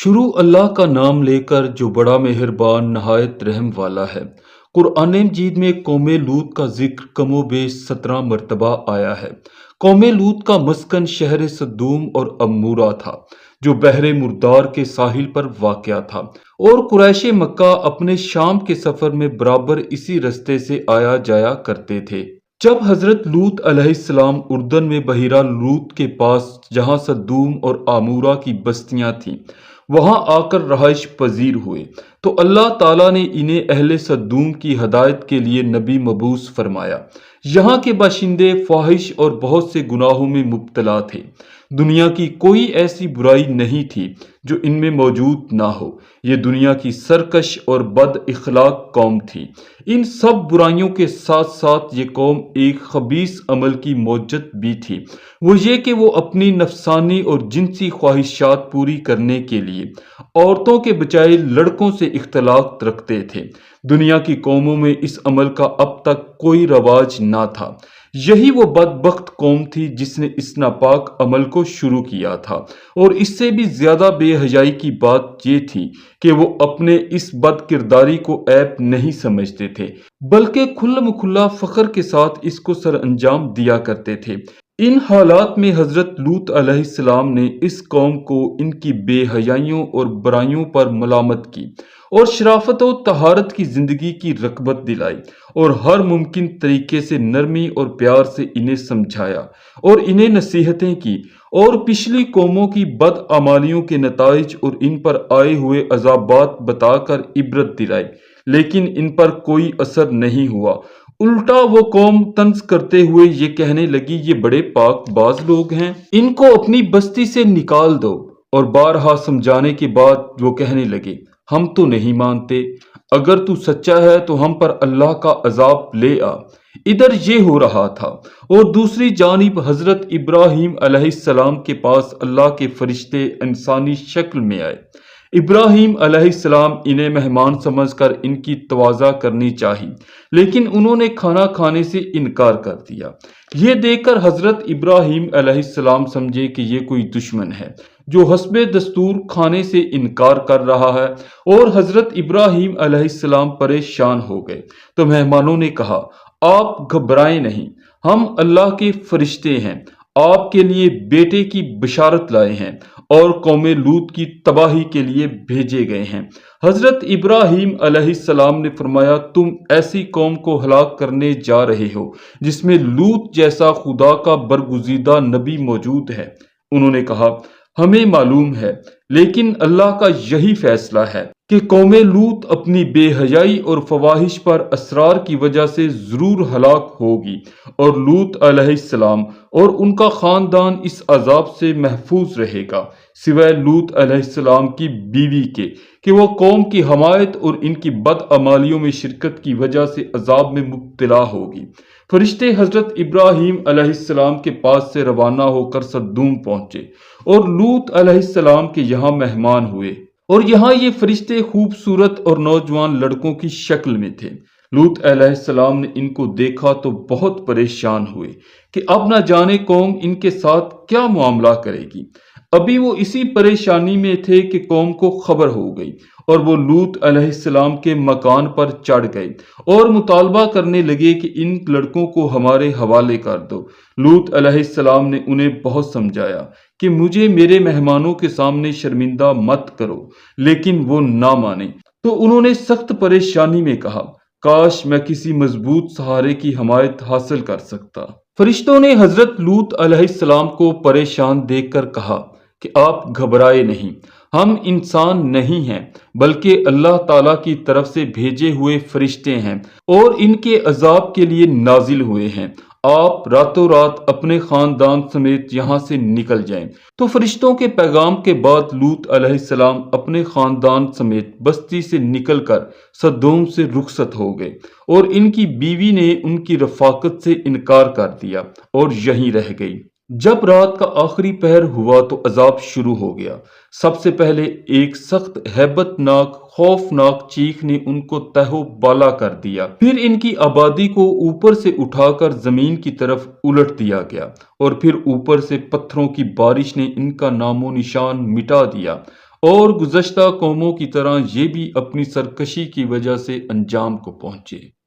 شروع اللہ کا نام لے کر جو بڑا مہربان نہایت رحم والا ہے۔ قرآن مجید میں قوم لوط کا ذکر کم و بیش 17 مرتبہ آیا ہے۔ قوم لوط کا مسکن شہر سدوم اور عمورہ تھا جو بحر مردار کے ساحل پر واقع تھا، اور قریش مکہ اپنے شام کے سفر میں برابر اسی رستے سے آیا جایا کرتے تھے۔ جب حضرت لوط علیہ السلام اردن میں بحیرہ لوط کے پاس جہاں سدوم اور عمورہ کی بستیاں تھیں وہاں آ کر رہائش پذیر ہوئے تو اللہ تعالیٰ نے انہیں اہل سدوم کی ہدایت کے لیے نبی مبعوث فرمایا۔ یہاں کے باشندے فاحش اور بہت سے گناہوں میں مبتلا تھے۔ دنیا کی کوئی ایسی برائی نہیں تھی جو ان میں موجود نہ ہو۔ یہ دنیا کی سرکش اور بد اخلاق قوم تھی۔ ان سب برائیوں کے ساتھ ساتھ یہ قوم ایک خبیث عمل کی موجد بھی تھی، وہ یہ کہ وہ اپنی نفسانی اور جنسی خواہشات پوری کرنے کے لیے عورتوں کے بجائے لڑکوں سے اختلاط رکھتے تھے۔ دنیا کی قوموں میں اس عمل کا اب تک کوئی رواج نہ تھا۔ یہی وہ بدبخت قوم تھی جس نے اس ناپاک عمل کو شروع کیا تھا، اور اس سے بھی زیادہ بے حیائی کی بات یہ تھی کہ وہ اپنے اس بد کرداری کو عیب نہیں سمجھتے تھے بلکہ کھلم کھلا فخر کے ساتھ اس کو سر انجام دیا کرتے تھے۔ ان حالات میں حضرت لوط علیہ السلام نے اس قوم کو ان کی بے حیائیوں اور برائیوں پر ملامت کی اور شرافت و طہارت کی زندگی کی رغبت دلائی، اور ہر ممکن طریقے سے نرمی اور پیار سے انہیں سمجھایا اور انہیں نصیحتیں کی، اور پچھلی قوموں کی بدعمالیوں کے نتائج اور ان پر آئے ہوئے عذابات بتا کر عبرت دلائی، لیکن ان پر کوئی اثر نہیں ہوا۔ الٹا وہ قوم طنز کرتے ہوئے یہ کہنے لگی، یہ بڑے پاک باز لوگ ہیں، ان کو اپنی بستی سے نکال دو۔ اور بارہا سمجھانے کے بعد وہ کہنے لگے، ہم تو نہیں مانتے، اگر تو سچا ہے تو ہم پر اللہ کا عذاب لے آ۔ ادھر یہ ہو رہا تھا، اور دوسری جانب حضرت ابراہیم علیہ السلام کے پاس اللہ کے فرشتے انسانی شکل میں آئے۔ ابراہیم علیہ السلام انہیں مہمان سمجھ کر ان کی تواضع کرنی چاہی، لیکن انہوں نے کھانا کھانے سے انکار کر دیا۔ یہ دیکھ کر حضرت ابراہیم علیہ السلام سمجھے کہ یہ کوئی دشمن ہے جو حسب دستور کھانے سے انکار کر رہا ہے، اور حضرت ابراہیم علیہ السلام پریشان ہو گئے۔ تو مہمانوں نے کہا، آپ گھبرائیں نہیں، ہم اللہ کے فرشتے ہیں، آپ کے لیے بیٹے کی بشارت لائے ہیں اور قوم لوط کی تباہی کے لیے بھیجے گئے ہیں۔ حضرت ابراہیم علیہ السلام نے فرمایا، تم ایسی قوم کو ہلاک کرنے جا رہے ہو جس میں لوط جیسا خدا کا برگزیدہ نبی موجود ہے۔ انہوں نے کہا، ہمیں معلوم ہے، لیکن اللہ کا یہی فیصلہ ہے کہ قوم لوط اپنی بے حیائی اور فواحش پر اصرار کی وجہ سے ضرور ہلاک ہوگی، اور لوط علیہ السلام اور ان کا خاندان اس عذاب سے محفوظ رہے گا، سوائے لوط علیہ السلام کی بیوی کے کہ وہ قوم کی حمایت اور ان کی بدعمالیوں میں شرکت کی وجہ سے عذاب میں مبتلا ہوگی۔ فرشتے حضرت ابراہیم علیہ السلام کے پاس سے روانہ ہو کر سدوم پہنچے اور لوط علیہ السلام کے یہاں مہمان ہوئے، اور یہاں یہ فرشتے خوبصورت اور نوجوان لڑکوں کی شکل میں تھے۔ لوط علیہ السلام نے ان کو دیکھا تو بہت پریشان ہوئے کہ اب نہ جانے قوم ان کے ساتھ کیا معاملہ کرے گی۔ ابھی وہ اسی پریشانی میں تھے کہ قوم کو خبر ہو گئی، اور وہ لوط علیہ السلام کے مکان پر چڑھ گئے اور مطالبہ کرنے لگے کہ ان لڑکوں کو ہمارے حوالے کر دو۔ لوط علیہ السلام نے انہیں بہت سمجھایا کہ مجھے میرے مہمانوں کے سامنے شرمندہ مت کرو، لیکن وہ نہ مانے۔ تو انہوں نے سخت پریشانی میں کہا، کاش میں کسی مضبوط سہارے کی حمایت حاصل کر سکتا۔ فرشتوں نے حضرت لوط علیہ السلام کو پریشان دیکھ کر کہا کہ آپ گھبرائے نہیں، ہم انسان نہیں ہیں بلکہ اللہ تعالیٰ کی طرف سے بھیجے ہوئے فرشتے ہیں، اور ان کے عذاب کے لیے نازل ہوئے ہیں۔ آپ راتوں رات اپنے خاندان سمیت یہاں سے نکل جائیں۔ تو فرشتوں کے پیغام کے بعد لوط علیہ السلام اپنے خاندان سمیت بستی سے نکل کر سدوم سے رخصت ہو گئے، اور ان کی بیوی نے ان کی رفاقت سے انکار کر دیا اور یہیں رہ گئی۔ جب رات کا آخری پہر ہوا تو عذاب شروع ہو گیا۔ سب سے پہلے ایک سخت ہیبت ناک خوفناک چیخ نے ان کو تہو بالا کر دیا، پھر ان کی آبادی کو اوپر سے اٹھا کر زمین کی طرف الٹ دیا گیا، اور پھر اوپر سے پتھروں کی بارش نے ان کا نام و نشان مٹا دیا، اور گزشتہ قوموں کی طرح یہ بھی اپنی سرکشی کی وجہ سے انجام کو پہنچے۔